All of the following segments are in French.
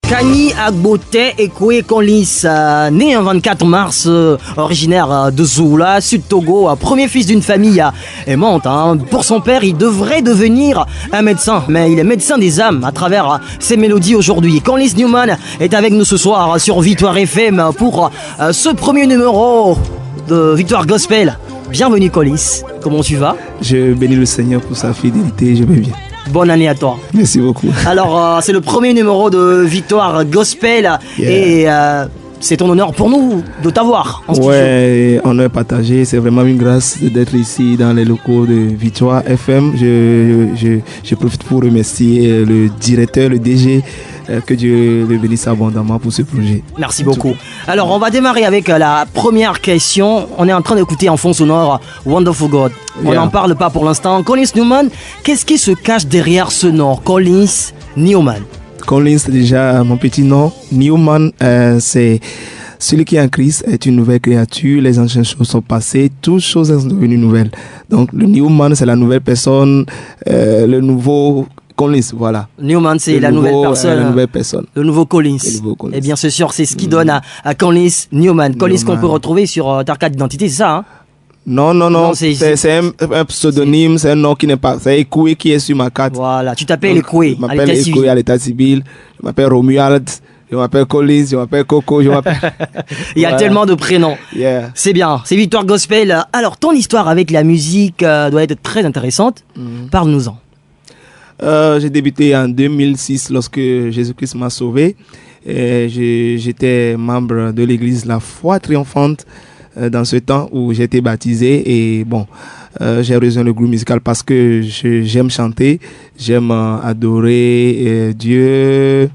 Kani Agbote Ekwe Collins, né un 24 mars, originaire de Zoula, sud Togo, premier fils d'une famille aimante. Pour son père, il devrait devenir un médecin, mais il est médecin des âmes à travers ses mélodies aujourd'hui. Collins Newman est avec nous ce soir sur Victoire FM pour ce premier numéro de Victoire Gospel. Bienvenue Collins, comment tu vas? Je bénis le Seigneur pour sa fidélité, je vais bien. Bonne année à toi. Merci beaucoup. Alors, c'est le premier numéro de Victoire Gospel et c'est ton honneur pour nous de t'avoir en studio. Ouais, honneur partagé. C'est vraiment une grâce d'être ici dans les locaux de Victoire FM. Je profite pour remercier le directeur, le DG. Que Dieu le bénisse abondamment pour ce projet. Merci beaucoup. Alors, on va démarrer avec la première question. On est en train d'écouter en fond sonore Wonderful God. On n'en parle pas pour l'instant. Collins Newman, qu'est-ce qui se cache derrière ce nom, Collins Newman? Collins, c'est déjà mon petit nom. Newman, c'est celui qui est en Christ est une nouvelle créature. Les anciennes choses sont passées. Toutes choses sont devenues nouvelles. Donc, le Newman, c'est la nouvelle personne, le nouveau Collins, voilà. Newman, c'est la nouvelle personne. Le nouveau Collins. Et bien, c'est sûr, c'est ce qui donne à Collins Newman. Collins qu'on peut retrouver sur ta carte d'identité, c'est ça, hein? Non, c'est un pseudonyme, c'est un nom qui n'est pas... C'est Ekwe qui est sur ma carte. Voilà, tu t'appelles Ekwe. Je m'appelle Ekwe à l'état civil. Je m'appelle Romuald. Je m'appelle Collins, je m'appelle Coco, je m'appelle... Il y a tellement de prénoms. Yeah. C'est bien, c'est Victoire Gospel. Alors, ton histoire avec la musique doit être très intéressante. Parle-nous-en. J'ai débuté en 2006 lorsque Jésus-Christ m'a sauvé. J'étais membre de l'église La Foi Triomphante dans ce temps où j'ai été baptisé. Et bon, j'ai rejoint le groupe musical parce que j'aime chanter, j'aime adorer Dieu.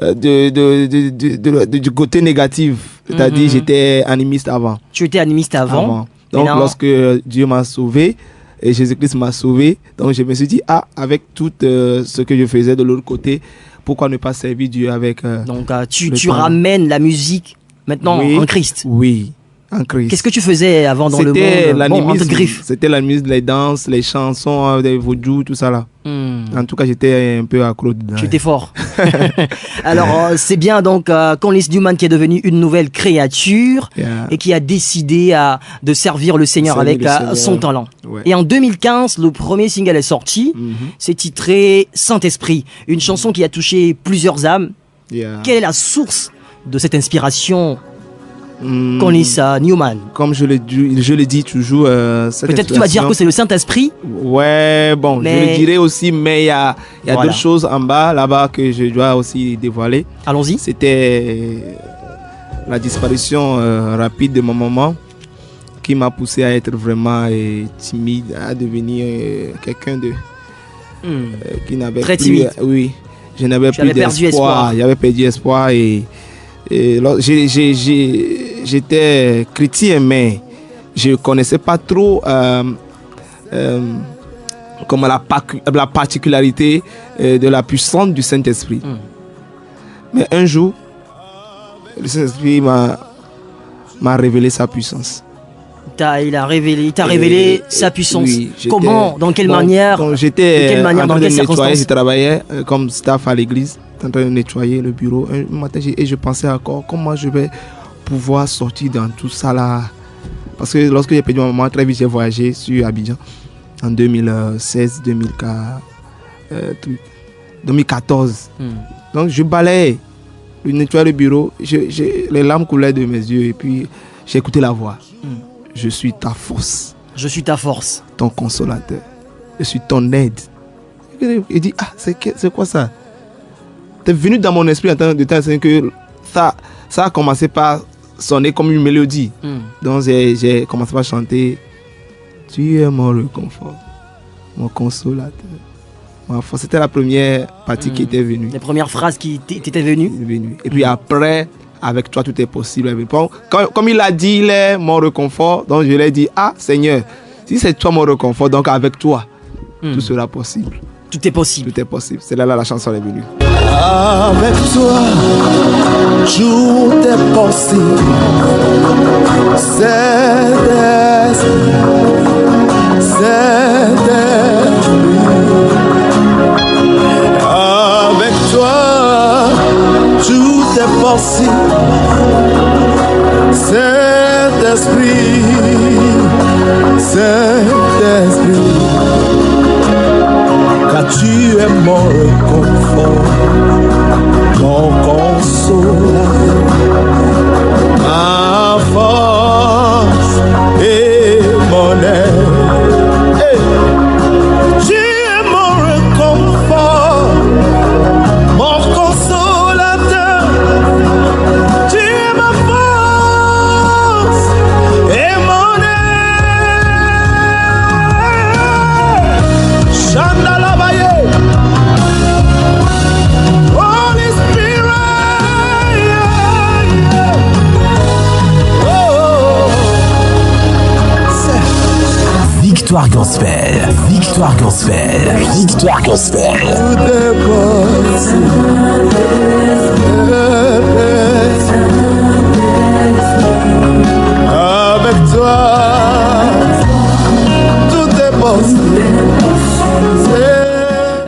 Du côté négatif, c'est-à-dire j'étais animiste avant. Tu étais animiste avant. Donc lorsque Dieu m'a sauvé et Jésus-Christ m'a sauvé, donc je me suis dit, avec tout ce que je faisais de l'autre côté, pourquoi ne pas servir Dieu avec... Donc tu ramènes la musique maintenant en Christ. Oui, en Christ. Qu'est-ce que tu faisais avant dans le monde C'était l'animisme, les danses, les chansons, les vaudous, tout ça là. En tout cas, j'étais un peu accro dedans. Tu étais fort. Alors, c'est bien donc Collins Newman qui est devenu une nouvelle créature et qui a décidé de servir le Seigneur avec son talent. Ouais. Et en 2015, le premier single est sorti. C'est titré Saint-Esprit, une chanson qui a touché plusieurs âmes. Quelle est la source de cette inspiration? Collins Newman. Comme je le dis toujours, peut-être que tu vas dire que c'est le Saint-Esprit. Ouais, bon, je le dirais aussi, mais il y a d'autres choses en bas, là-bas, que je dois aussi dévoiler. Allons-y. C'était la disparition rapide de ma maman qui m'a poussé à être vraiment timide, à devenir quelqu'un de qui n'avait très plus... timide. Oui, je n'avais plus d'espoir. J'avais perdu espoir et j'étais chrétien, mais je ne connaissais pas trop comme la particularité de la puissance du Saint-Esprit. Mais un jour, le Saint-Esprit m'a révélé sa puissance. Il t'a révélé sa puissance. Oui, comment? Dans quelle manière? J'étais en train de nettoyer, je travaillais comme staff à l'église, en train de nettoyer le bureau. Un matin, et je pensais encore comment je vais pouvoir sortir dans tout ça là. Parce que lorsque j'ai perdu ma maman, très vite j'ai voyagé sur Abidjan en 2016, 2014. Donc je balayais, je nettoyais le bureau, les larmes coulaient de mes yeux et puis j'ai écouté la voix. Je suis ta force. Je suis ta force. Ton consolateur. Je suis ton aide. Il dit, c'est quoi ça? T'es venu dans mon esprit en tant que ça a commencé par sonner comme une mélodie. Donc j'ai commencé par chanter. Tu es mon réconfort, mon consolateur, ma force. C'était la première partie qui était venue. Les premières phrases qui étaient venues. Et puis après, avec toi, tout est possible. Comme il a dit, il est mon réconfort. Donc je lui ai dit, Seigneur, si c'est toi mon réconfort, donc avec toi, tout sera possible. Tout est possible. Tout est possible. C'est là la chanson est venue. Avec toi, tout est possible. Avec toi, tout tout est possible. Saint-Esprit, Saint-Esprit, car tu es mon réconfort, mon consolateur, ma force et mon aide. Hey. Tu es mon réconfort, mon consolateur, tu es ma force et mon aide. Chandalabaye, Holy Spirit, Victoire Gospel, Victoire Gospel, Victoire Gospel. tout est possible. Avec toi, tout est possible.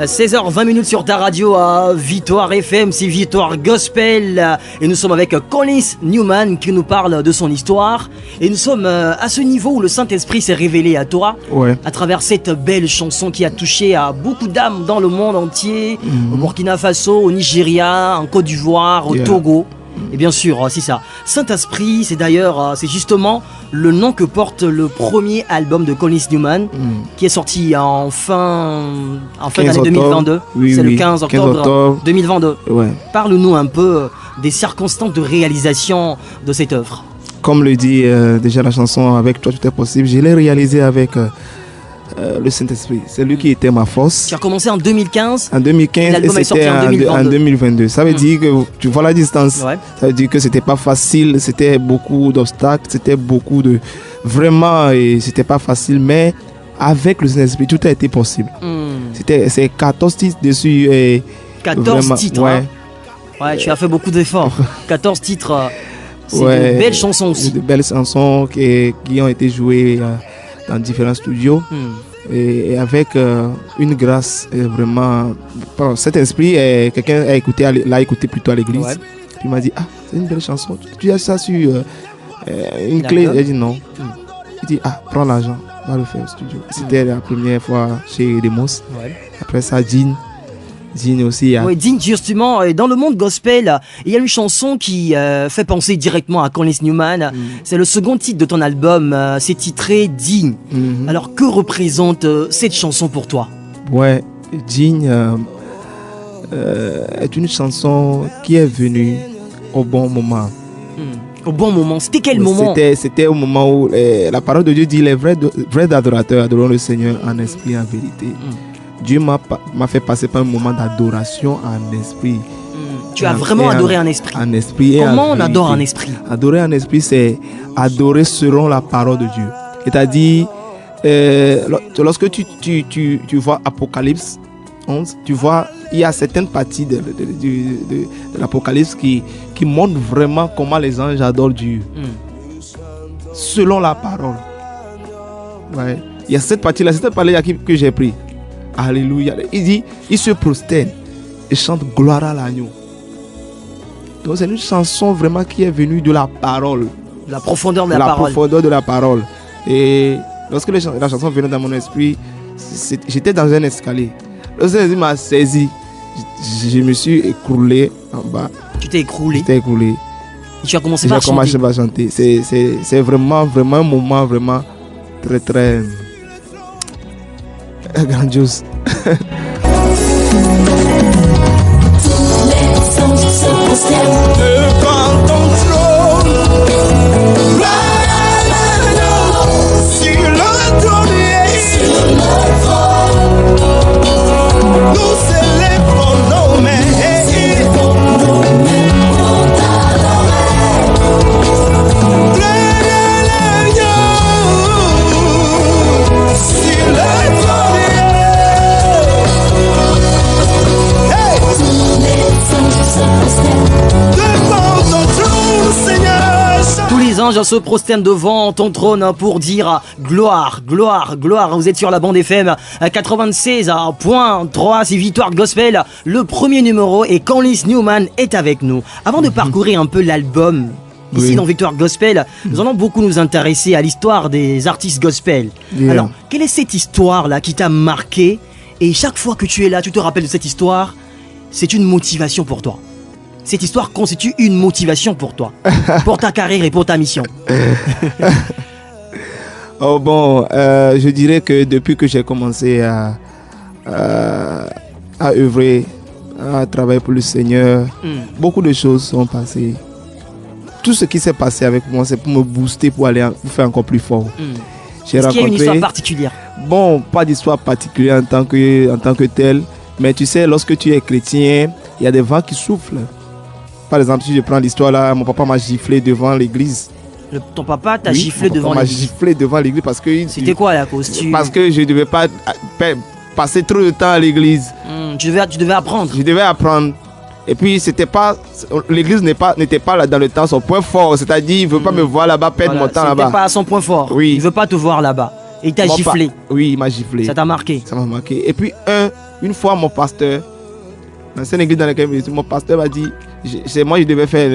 16h20 sur ta radio à Victoire FM, c'est Victoire Gospel et nous sommes avec Collins Newman qui nous parle de son histoire et nous sommes à ce niveau où le Saint-Esprit s'est révélé à toi Ouais. à travers cette belle chanson qui a touché à beaucoup d'âmes dans le monde entier, au Burkina Faso, au Nigeria, en Côte d'Ivoire, au Yeah. Togo. Et bien sûr, c'est ça. Saint-Esprit, c'est d'ailleurs, c'est justement le nom que porte le premier album de Collins Newman, qui est sorti en fin 15 d'année 2022. Oui, c'est oui. le 15 octobre 2022. Ouais. Parle-nous un peu des circonstances de réalisation de cette œuvre. Comme le dit déjà la chanson Avec toi tout est possible, je l'ai réalisé avec le Saint-Esprit. C'est lui qui était ma force. Tu as commencé en 2015. En 2015 et L'album est sorti c'était en 2022. 2022. Ça veut dire que tu vois la distance. Ouais. Ça veut dire que c'était pas facile, c'était beaucoup d'obstacles, c'était beaucoup de vraiment et c'était pas facile, mais avec le Saint-Esprit tout a été possible. C'est 14 titres dessus et 14 vraiment, titres. ouais. Hein. Ouais, tu as fait beaucoup d'efforts. 14 titres. C'est Ouais. de belles chansons aussi. De belles chansons qui ont été jouées dans différents studios. Et avec une grâce vraiment. Cet esprit, quelqu'un l'a écouté plutôt à l'église. Ouais. Il m'a dit, ah, c'est une belle chanson. Tu as ça sur une clé. J'ai dit non. Il dit, ah, prends l'argent, va le faire au studio. C'était la première fois chez Demos. Ouais. Après ça, Jean aussi. Oui, Digne, justement, dans le monde gospel, il y a une chanson qui fait penser directement à Collins Newman. C'est le second titre de ton album, c'est titré Digne. Mhm. Alors, que représente cette chanson pour toi? Ouais, Jean est une chanson qui est venue au bon moment. Au bon moment. C'était quel moment? C'était au moment où la parole de Dieu dit les vrais adorateurs adoreront le Seigneur en esprit et en vérité. Dieu m'a fait passer par un moment d'adoration en esprit. Tu as vraiment adoré un esprit. En esprit et Comment en on adore un vérité. esprit? Adorer un esprit, c'est adorer selon la parole de Dieu. C'est-à-dire, lorsque tu vois Apocalypse 11, tu vois, il y a certaines parties de l'Apocalypse qui montrent vraiment comment les anges adorent Dieu. Selon la parole. Ouais. Il y a cette partie-là, que j'ai pris. Alléluia. Il dit, il se prosterne et chante gloire à l'agneau. Donc c'est une chanson vraiment qui est venue de la parole. La profondeur de la La parole. profondeur de la parole. Et lorsque la chanson venait dans mon esprit, j'étais dans un escalier. Lorsque il m'a saisi, je me suis écroulé en bas. Tu t'es écroulé. J'étais écroulé. Et tu as commencé Et par j'ai commencé chanter. à chanter. C'est vraiment un moment vraiment très très grandiose. Devant ton trône, sur le trône, nous célébrons nos mains. Sur le trône, hey! Devant ton trône, Seigneur, Tous les anges se prosternent devant ton trône pour dire gloire, gloire, gloire. Vous êtes sur la bande FM 96.3, c'est Victoire Gospel, le premier numéro, et Canlis Newman est avec nous. Avant de parcourir un peu l'album, ici Oui. dans Victoire Gospel, nous allons beaucoup nous intéresser à l'histoire des artistes gospel. Yeah. Alors, quelle est cette histoire-là qui t'a marqué? Et chaque fois que tu es là, tu te rappelles de cette histoire, c'est une motivation pour toi. Cette histoire constitue une motivation pour toi, pour ta carrière et pour ta mission. Oh bon, je dirais que depuis que j'ai commencé à œuvrer, à travailler pour le Seigneur, beaucoup de choses sont passées. Tout ce qui s'est passé avec moi, c'est pour me booster, pour faire encore plus fort. J'ai Est-ce qu'il y a une histoire particulière? Bon, pas d'histoire particulière en tant que telle, mais tu sais, lorsque tu es chrétien, il y a des vents qui soufflent. Par exemple, si je prends l'histoire là, mon papa m'a giflé devant l'église. Ton papa t'a Oui, giflé mon devant papa m'a l'église. giflé devant l'église parce que C'était quoi la cause? parce que je ne devais pas passer trop de temps à l'église. Tu devais apprendre. Je devais apprendre. Et puis l'église n'était pas là dans le temps son point fort, c'est-à-dire il veut pas me voir là-bas perdre Voilà, mon temps c'était là-bas. pas à son point fort. Oui. Il veut pas te voir là-bas. Et il t'a Mon giflé. Oui, il m'a giflé. Ça t'a marqué. Ça m'a marqué. Et puis une fois mon pasteur, l'ancienne église dans laquelle je suis, mon pasteur m'a dit, c'est moi je devais faire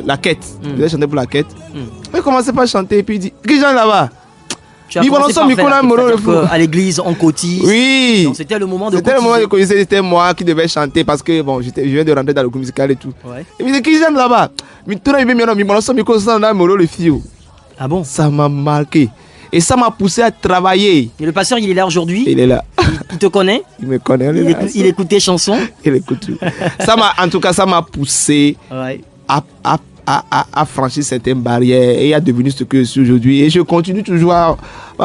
la quête. Je devais chanter pour la quête. Il commençait pas à chanter et puis il dit, qui chante là-bas? Tu as Mais commencé bon, par ensemble, faire il la connaît quête, Moro le c'est-à-dire fou. qu'à l'église, on cotise. Oui. Donc c'était le moment de C'était le moment de cotiser. cotiser, c'était moi qui devais chanter parce que bon, je viens de rentrer dans le groupe musical et tout. Ouais. Et puis, qui chante là-bas? Mais tout le monde, il m'a dit, Moro le fio. Ah bon? Ça m'a marqué. Et ça m'a poussé à travailler. Et le pasteur, il est là aujourd'hui. Il est là. Il te connaît. Il me connaît. Il écoute tes chansons. Il écoute tout. En tout cas, ça m'a poussé Ouais. à franchir certaines barrières et à devenir ce que je suis aujourd'hui. Et je continue toujours à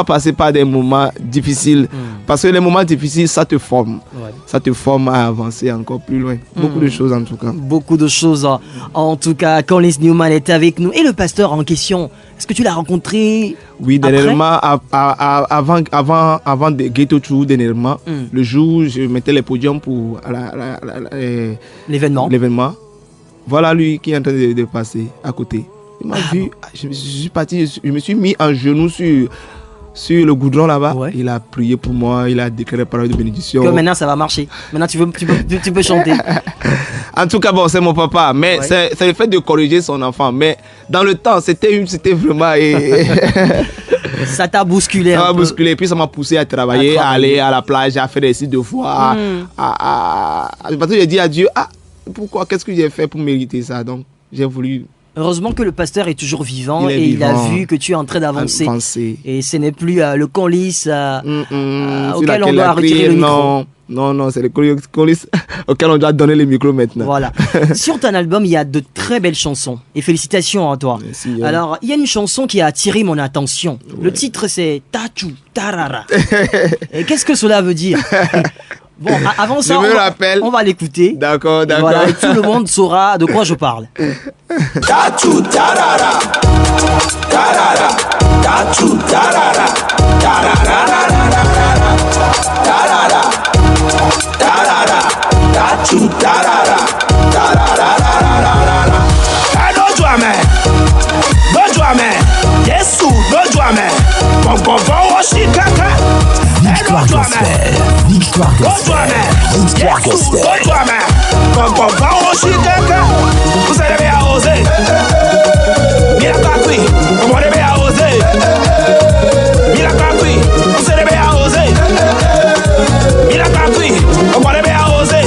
passer par des moments difficiles. Parce que les moments difficiles, ça te forme. Ouais. Ça te forme à avancer encore plus loin. Beaucoup de choses en tout cas. Beaucoup de choses. En tout cas, Canlis Newman est avec nous. Et le pasteur en question, est-ce que tu l'as rencontré? Oui, après? dernièrement, avant de Ghetto Tour, dernièrement, le jour où je mettais les podiums pour L'événement. l'événement, voilà lui qui est en train de passer à côté. Il m'a vu, je suis parti, je me suis mis en genoux sur le goudron là-bas. Ouais. Il a prié pour moi, il a déclaré parole de bénédiction. Que maintenant ça va marcher. Maintenant tu peux chanter. En tout cas, bon, c'est mon papa, mais Ouais. c'est le fait de corriger son enfant. Mais dans le temps, c'était vraiment... Ça t'a bousculé. Ça un m'a peu. bousculé, puis ça m'a poussé à travailler, à aller à la plage, à faire des sites de foi. Parce que j'ai dit à Dieu, pourquoi, qu'est-ce que j'ai fait pour mériter ça? Donc, j'ai voulu Heureusement que le pasteur est toujours vivant Il est et il a vivant. vu que tu es en train d'avancer. avancer. Et ce n'est plus le Canlis Sur auquel on laquelle doit la retirer crier, le micro. Non, c'est le colis auquel on doit donner le micro maintenant. Voilà. Sur ton album, il y a de très belles chansons. Et félicitations à toi. Merci, Alors, il y a une chanson qui a attiré mon attention. Le titre, c'est Tachu Tarara. Et qu'est-ce que cela veut dire? Bon, avant ça, Je me rappelle. on va l'écouter. D'accord. Voilà, et tout le monde saura de quoi je parle. Tachu tarara, tarara, tachu tarara, tarara, tarara, tarara, tachu tarara, tarara. Dojo ame, Yesu dojo ame, bonbon oshikaka. Victoire Gospel. Victoire Gospel. Victoire Gospel. Vous allez bien oser. Mira kakui, vous allez bien oser. Mira kakui, vous allez bien oser. Mira kakui, vous allez bien oser.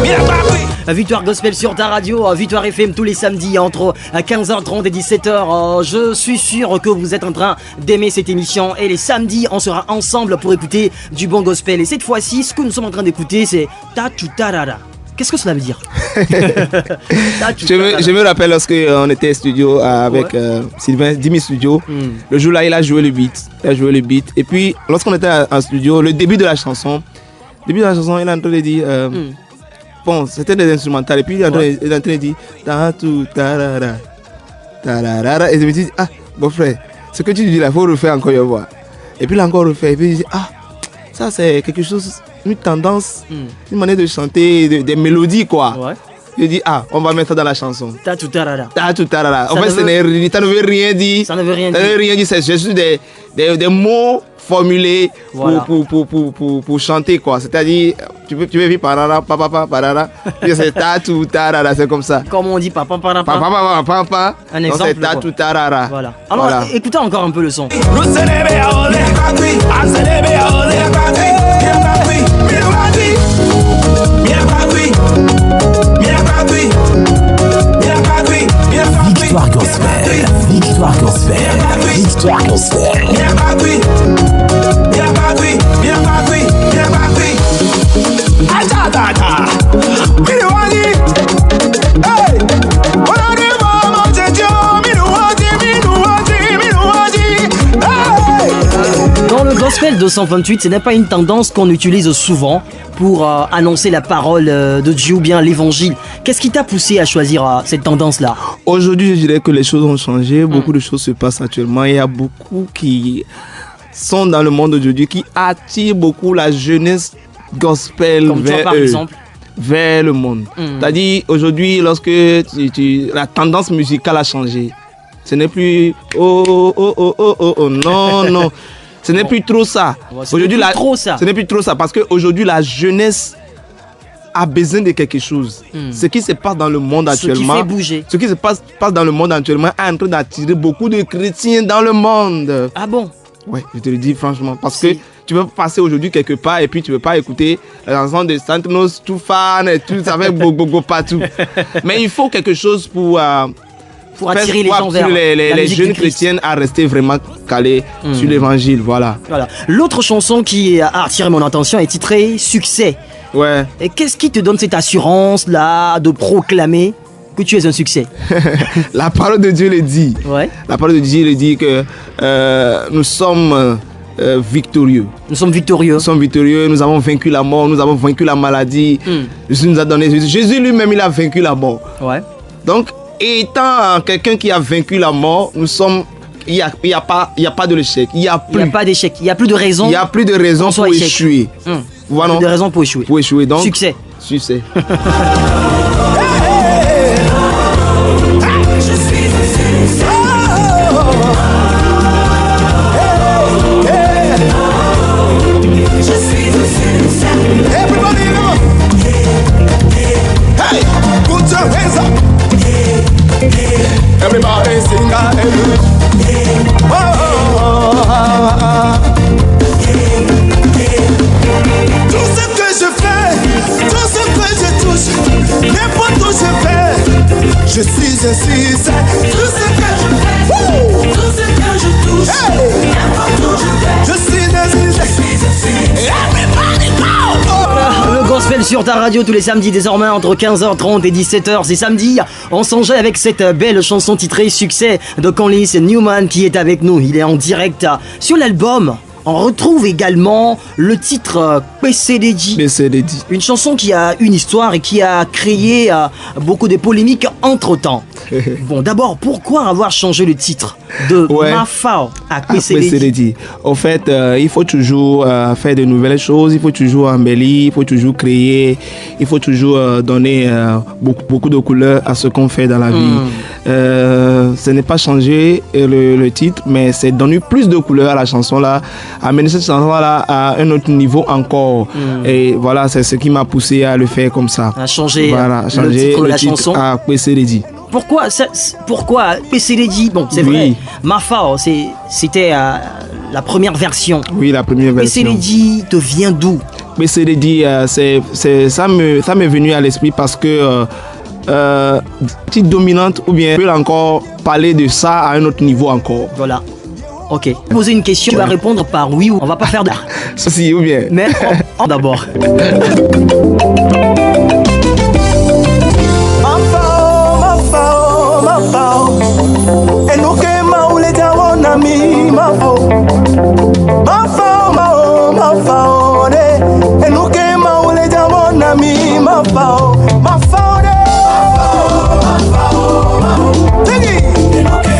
Mira kakui. Victoire Gospel sur ta radio, Victoire FM tous les samedis entre 15h30 et 17h. Je suis sûr que vous êtes en train d'aimer cette émission et les samedis on sera ensemble pour écouter du bon gospel. Et cette fois-ci, ce que nous sommes en train d'écouter, c'est Tachu Tarara. Qu'est-ce que cela veut dire? Je me rappelle lorsque on était au studio avec Sylvain, Dimi Studio. Le jour-là, il a joué le beat. Et puis, lorsqu'on était en studio, le début de la chanson, il est en train de dire... Bon, c'était des instrumentales. Et puis, il est en train de dire... Tatu, tarara, tarara. Et je me dis, bon frère, ce que tu dis là, il faut refaire encore une fois. Et puis, il a encore refait. Et puis, il dit, ça c'est quelque chose, une tendance, une manière de chanter, des mélodies, quoi. Ouais. Je dis, ah, on va mettre ça dans la chanson. Tatu tarara. Tatu tarara. En Ça fait, ne veut- ça ne veut rien dire. Ça ne veut rien Ça ne dire. veut rien dire. C'est juste des mots formulés Voilà. pour chanter, quoi. C'est-à-dire, tu peux vivre parara, papa, parara. Puis c'est tatu tarara, c'est comme ça. Comme on dit papa para Papa, papa. papa. Un Donc exemple, c'est tatu quoi. tarara. Voilà. Alors, Voilà. écoutez encore un peu le son. Victoire Gospel. Victoire Gospel. Victoire Gospel. Dans le gospel 228, ce n'est pas une tendance qu'on utilise souvent pour annoncer la parole de Dieu ou bien l'évangile. Qu'est-ce qui t'a poussé à choisir cette tendance-là? Aujourd'hui, je dirais que les choses ont changé. Beaucoup de choses se passent actuellement. Il y a beaucoup qui sont dans le monde d'aujourd'hui qui attirent beaucoup la jeunesse gospel Comme toi, vers par eux, exemple. vers le monde. C'est-à-dire, aujourd'hui, lorsque la tendance musicale a changé, ce n'est plus non, non. Ce n'est plus trop ça. Ouais, ce n'est plus trop ça. Ce n'est plus trop ça parce qu'aujourd'hui, la jeunesse a besoin de quelque chose. Ce qui se passe dans le monde Ce qui actuellement. fait bouger. Ce qui se passe dans le monde actuellement est en train d'attirer beaucoup de chrétiens dans le monde. Ah bon? Ouais, je te le dis franchement. Parce Si. que tu veux passer aujourd'hui quelque part et puis tu veux pas écouter la chanson de Santos, tout fan et tout, ça fait go partout. Mais il faut quelque chose pour Attirer les gens vers la les musique jeunes du Christ. chrétiens à rester vraiment calés sur l'évangile. Voilà. Voilà. L'autre chanson qui a attiré mon attention est titrée Succès. Ouais. Et qu'est-ce qui te donne cette assurance-là de proclamer que tu es un succès? La parole de Dieu le dit. Ouais. La parole de Dieu le dit que nous sommes victorieux. Nous sommes victorieux. Nous sommes victorieux, nous avons vaincu la mort, nous avons vaincu la maladie. Jésus nous a donné. Jésus lui-même, il a vaincu la mort. Ouais. Donc, étant quelqu'un qui a vaincu la mort, nous sommes. Il n'y a pas de l'échec. Il n'y a Il n'y plus. a pas d'échec. Il n'y a plus de raison. Il y a plus de raison qu'on soit pour échec. échouer. Voilà. Plus de raison pour échouer. Pour échouer. Donc, Succès. Succès. Everybody, hey, put your hands up. Everybody sing Tout ce que je fais, tout ce que je touche, n'importe où je vais, je suis un succès. Tout ce que je fais, tout ce que je touche, n'importe où je vais, je suis un succès. Everybody go! Le gospel sur ta radio tous les samedis désormais entre 15h30 et 17h. C'est samedi. On s'enjaille avec cette belle chanson titrée Succès de Conlis Newman qui est avec nous. Il est en direct sur l'album. On retrouve également le titre PCDJ. BCDD. Une chanson qui a une histoire et qui a créé beaucoup de polémiques entre-temps. Bon, d'abord, pourquoi avoir changé le titre de Ouais. Mafao à Après, c'est PCDJ? dit. Au fait, il faut toujours faire de nouvelles choses, il faut toujours embellir, il faut toujours créer, il faut toujours donner beaucoup de couleurs à ce qu'on fait dans la vie. Ce n'est pas changer le titre, mais c'est donner plus de couleurs à la chanson là, amener cette chanson là à un autre niveau encore. Et voilà, c'est ce qui m'a poussé à le faire comme ça. À changer, voilà, le changer titre de le la titre chanson. à PCDJ. Pourquoi PCDJ? Bon, c'est Oui. vrai. Mafao, c'était la première version. Oui, la première version. PCDJ te vient d'où? PCDJ, ça m'est venu à l'esprit parce que petite dominante ou bien peut encore parler de ça à un autre niveau encore. Voilà. Ok. Poser une question, tu vas répondre par oui ou on va pas faire de. Ceci ou bien. Mais d'abord.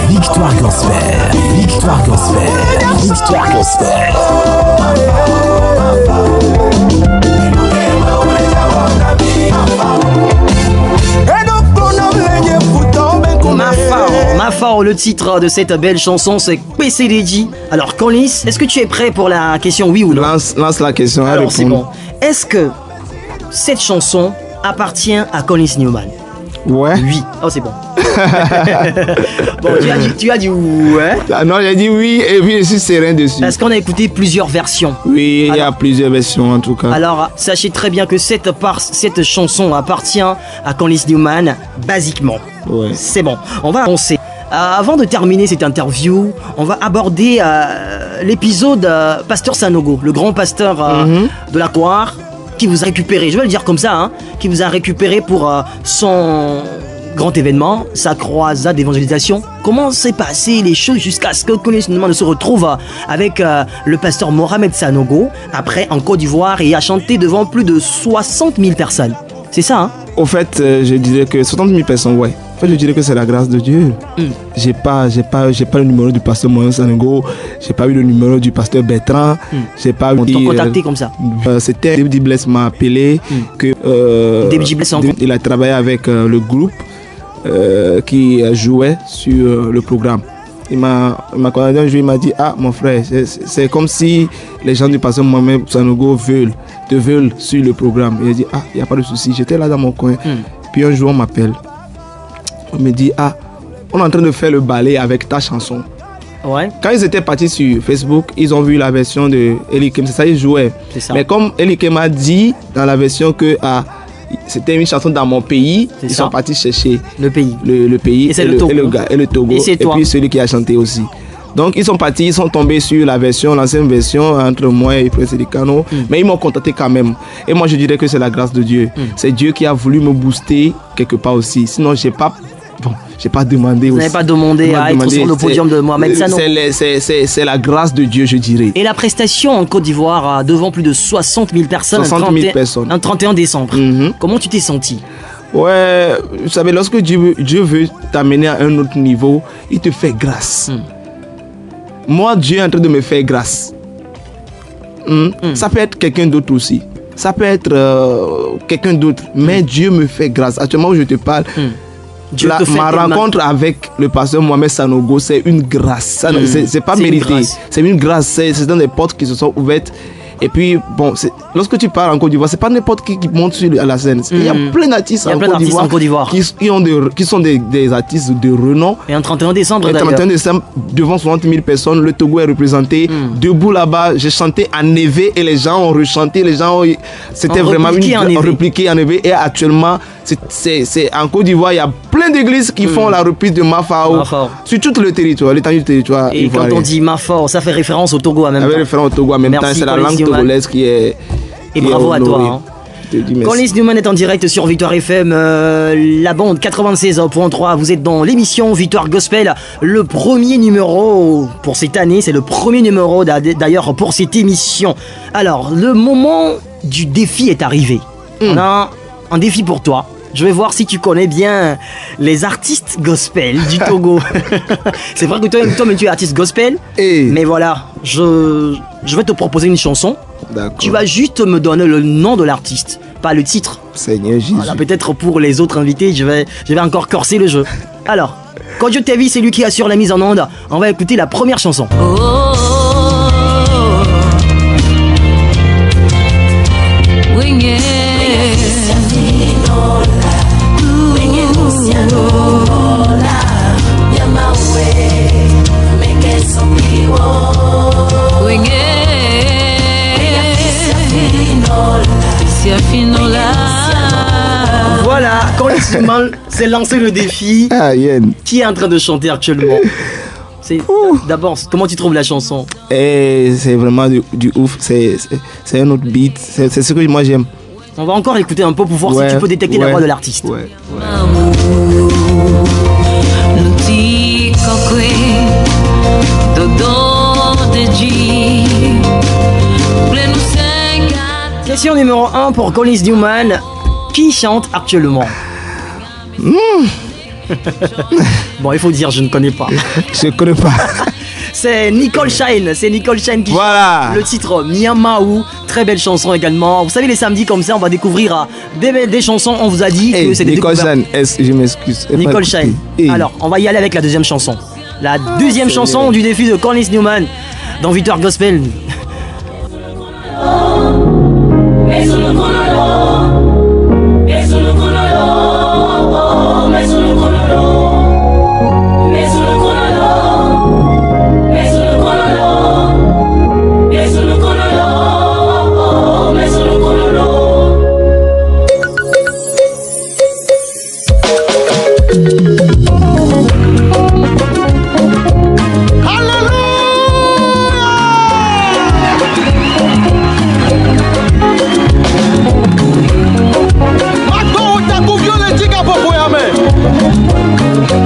Victoire Gospel. Victoire Gospel. Victoire Gospel. Alors, le titre de cette belle chanson, c'est PCDJ. Alors, Conlis, est-ce que tu es prêt pour la question oui ou non? Lance la question. Alors, c'est bon. Est-ce que cette chanson appartient à Conlis Newman? Ouais. Oui. Oh, c'est bon. Bon, tu as dit ouais. Ah non, j'ai dit oui et puis je suis serein dessus. Parce qu'on a écouté plusieurs versions. Oui, il y a plusieurs versions en tout cas. Alors, sachez très bien que cette chanson appartient à Conlis Newman, basiquement. Ouais. C'est bon. On va avancer. Avant de terminer cette interview, on va aborder l'épisode Pasteur Sanogo, le grand pasteur de la Coire, qui vous a récupéré, je vais le dire comme ça, hein, qui vous a récupéré pour son grand événement, sa croisade d'évangélisation. Comment s'est passé les choses jusqu'à ce que Conlis Newman se retrouve avec le pasteur Mohamed Sanogo, après en Côte d'Ivoire, et a chanté devant plus de 60 000 personnes. C'est ça, hein? Au fait, je dirais que 60 000 personnes, ouais. En fait, je dirais que c'est la grâce de Dieu. J'ai pas le numéro du pasteur Mohamed Sanogo, j'ai pas eu le numéro du pasteur Bertrand, j'ai pas eu. On t'a contacté comme ça. C'était David Bless m'a appelé que David Bless il a travaillé avec le groupe qui jouait sur le programme. Il m'a contacté un jour, il m'a dit ah mon frère, c'est comme si les gens du pasteur Mohamed Sanogo te veulent sur le programme. Il a dit ah il n'y a pas de souci, j'étais là dans mon coin. Puis un jour on m'appelle, on me dit ah on est en train de faire le ballet avec ta chanson. Ouais. Quand ils étaient partis sur Facebook, ils ont vu la version de Eli Kem, c'est ça ils jouaient. C'est ça. Mais comme Eli Kem a dit dans la version que c'était une chanson dans mon pays, ils sont partis chercher le pays. Le pays et c'est le Togo. Et le Togo. Et puis celui qui a chanté aussi. Donc ils sont partis, ils sont tombés sur la version, l'ancienne version entre moi et Prince Elikano, mais ils m'ont contacté quand même. Et moi je dirais que c'est la grâce de Dieu. C'est Dieu qui a voulu me booster quelque part aussi. Sinon j'ai pas demandé. Vous n'avez pas demandé à être sur le podium de Mohamed Sanogo. C'est la grâce de Dieu, je dirais. Et la prestation en Côte d'Ivoire devant plus de 60 000 personnes, 60 000 personnes. Un 31 décembre. Comment tu t'es senti? Ouais, vous savez, lorsque Dieu veut t'amener à un autre niveau, il te fait grâce. Moi, Dieu est en train de me faire grâce. Ça peut être quelqu'un d'autre aussi. Ça peut être quelqu'un d'autre. Mais Dieu me fait grâce. Actuellement où je te parle, ma rencontre avec le pasteur Mohamed Sanogo, c'est une grâce. C'est pas mérité. C'est une grâce. C'est dans des portes qui se sont ouvertes. Et puis, bon, lorsque tu parles en Côte d'Ivoire, c'est pas n'importe qui monte sur la scène. Il y a plein d'artistes en Côte d'Ivoire qui sont des artistes de renom. Et en 31 décembre, d'ailleurs. 31 décembre, devant 60 000 personnes, le Togo est représenté. Debout là-bas, j'ai chanté en éveil et les gens ont rechanté. C'était vraiment répliqué en éveil. Et actuellement, en Côte d'Ivoire, il y a plein d'églises qui font la reprise de Mafao sur tout le territoire, l'étendue du territoire. Et quand on dit Mafao, ça fait référence au Togo en même temps. Ça fait référence au Togo en même temps. C'est la langue togolaise qui est. Et bravo à toi. Conlis Newman est en direct sur Victoire FM, la bande 96.3. Vous êtes dans l'émission Victoire Gospel, le premier numéro pour cette année. C'est le premier numéro d'ailleurs pour cette émission. Alors, le moment du défi est arrivé. On a un défi pour toi. Je vais voir si tu connais bien les artistes gospel du Togo. C'est vrai que toi tu es artiste gospel. Mais voilà, je vais te proposer une chanson. D'accord. Tu vas juste me donner le nom de l'artiste, pas le titre. Seigneur Jésus. Voilà, peut-être pour les autres invités, je vais encore corser le jeu. Alors, quand Dieu t'a vu, c'est lui qui assure la mise en onde. On va écouter la première chanson. Voilà, Conlis Newman s'est lancé le défi. Qui est en train de chanter actuellement? D'abord, comment tu trouves la chanson? C'est vraiment du ouf. C'est un autre beat. C'est ce que moi j'aime. On va encore écouter un peu pour voir si tu peux détecter la voix de l'artiste. Question numéro 1 pour Conlis Newman. Qui chante actuellement? Bon, il faut dire, je ne connais pas. Je ne connais pas. C'est Nicole Shine, qui Voilà. chante le titre Miamaou. Très belle chanson également. Vous savez, les samedis comme ça, on va découvrir des chansons. On vous a dit que c'est des Nicole découvertes. Shine, je m'excuse. Nicole Shine. Alors, on va y aller avec la deuxième chanson. La deuxième chanson du défi de Corliss Newman dans Victoire Gospel.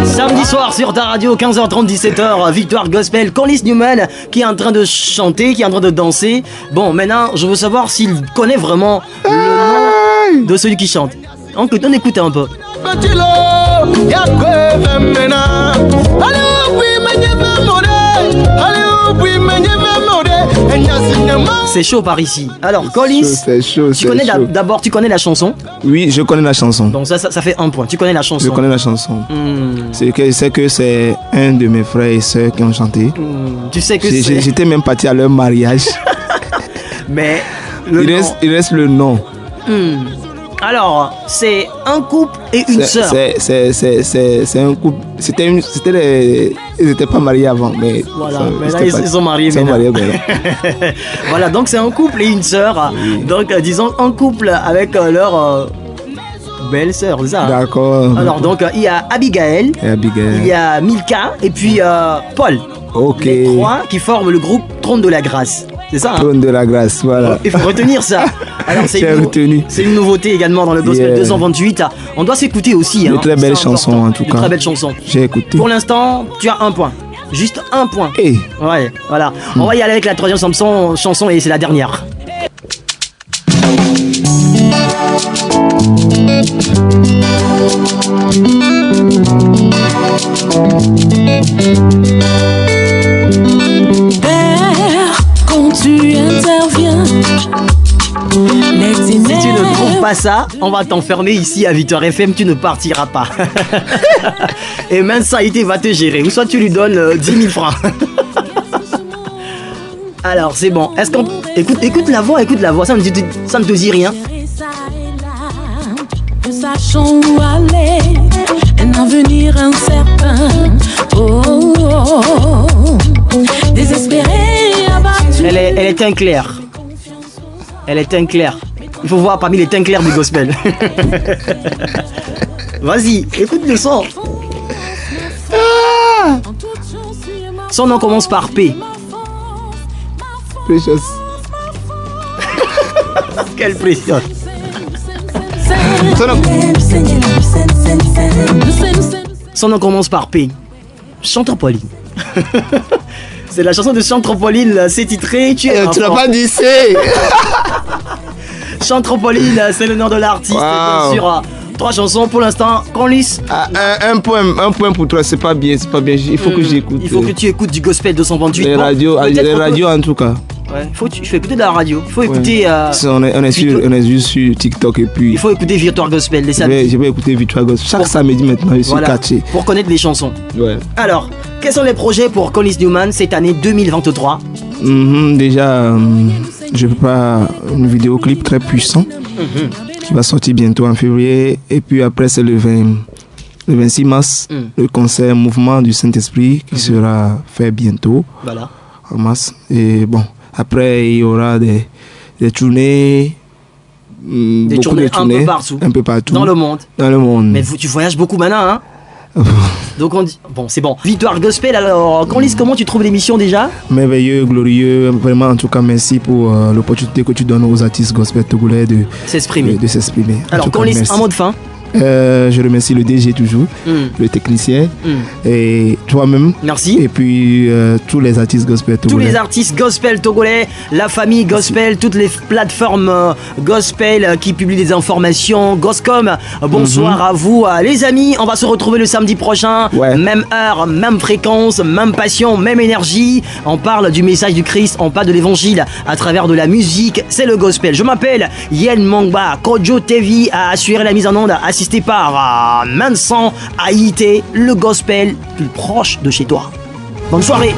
Samedi soir sur ta radio, 15h30, 17h, Victoire Gospel, Corliss Newman qui est en train de chanter, qui est en train de danser. Bon, maintenant, je veux savoir s'il connaît vraiment le nom de celui qui chante. On écoute un peu. C'est chaud par ici. Alors, Corliss, C'est chaud. d'abord, tu connais la chanson. Oui, je connais la chanson. Donc ça fait un point. Tu connais la chanson. Je connais la chanson. C'est que c'est un de mes frères et sœurs qui ont chanté. Tu sais que c'est... J'étais même parti à leur mariage. Mais Il reste le nom. Alors, c'est un couple et une sœur. C'est un couple. Ils n'étaient pas mariés avant, mais Voilà, mais là, ils sont mariés maintenant. Voilà, donc c'est un couple et une sœur. Oui. Donc, disons, un couple avec leur belle-sœur, c'est ça. D'accord. Alors, donc, il y a Abigail, il y a Milka et puis Paul. Ok. Les trois qui forment le groupe Trône de la Grâce. C'est ça, hein? Trône de la Grâce, voilà. Il faut retenir ça. Alors, c'est une nouveauté également dans le Gospel 228. On doit s'écouter aussi. Une très belle chanson, en tout cas. Une très belle chanson. J'ai écouté. Pour l'instant, tu as un point. Juste un point. Hey. Ouais, voilà. On va y aller avec la troisième chanson et c'est la dernière. Quand tu interviens, Si tu ne trouves pas ça, on va t'enfermer ici à Victoire FM, tu ne partiras pas. Et Mensaïté va te gérer, ou soit tu lui donnes 10 000 francs. Alors c'est bon, est-ce qu'on... Écoute la voix, ça ne te dit rien. nous sachons où aller, un avenir incertain. Oh, oh, oh. Désespéré, abattu. Elle est teint clair. Elle est teint clair. Il faut voir parmi les teints clairs du gospel. Vas-y, écoute le son. Son nom commence par P. Precious. Quelle précieuse. Son nom commence par P. Chantropoline. C'est la chanson de Chantropoline, c'est titré. Tu l'as pas dit, c'est. Chantropoline, c'est le nom de l'artiste. Wow. Sur 3 chansons pour l'instant. Corliss. Un point pour toi, c'est pas bien. Il faut que j'écoute. Il faut que tu écoutes du gospel 228. Les radios en tout cas. Ouais, il faut écouter de la radio. Il faut écouter. On est juste sur TikTok et puis. Il faut écouter Victoire Gospel les samedis. Je vais écouter Victoire Gospel. Chaque samedi maintenant, je suis catché. Pour connaître les chansons. Ouais. Alors, quels sont les projets pour Corliss Newman cette année 2023? Déjà, je prépare une vidéoclip très puissant qui va sortir bientôt en février. Et puis après, c'est le 26 mars, le concert Mouvement du Saint-Esprit qui sera fait bientôt. Voilà. En mars. Et bon. Après, il y aura des tournées. Des tournées un peu partout. Dans le monde. Mais tu voyages beaucoup maintenant, hein? Donc on dit... Bon, c'est bon. Victoire Gospel, alors, Corliss, comment tu trouves l'émission déjà? Merveilleux, glorieux. Vraiment, en tout cas, merci pour l'opportunité que tu donnes aux artistes gospel togolais de s'exprimer. Alors, Corliss, un mot de fin. Je remercie le DG toujours, le technicien, et toi-même. Merci. Et puis tous les artistes gospel Tous togolais. les artistes gospel togolais, la famille gospel, toutes les plateformes gospel qui publient des informations, Goscom, bonsoir à vous les amis, on va se retrouver le samedi prochain, Ouais. même heure, même fréquence, même passion, même énergie, on parle du message du Christ, on parle de l'évangile à travers de la musique, c'est le gospel. Je m'appelle Yen Mangba, Kojo TV a assuré la mise en onde, assisté par Mansan Haïté, le gospel plus proche de chez toi. Bonne soirée.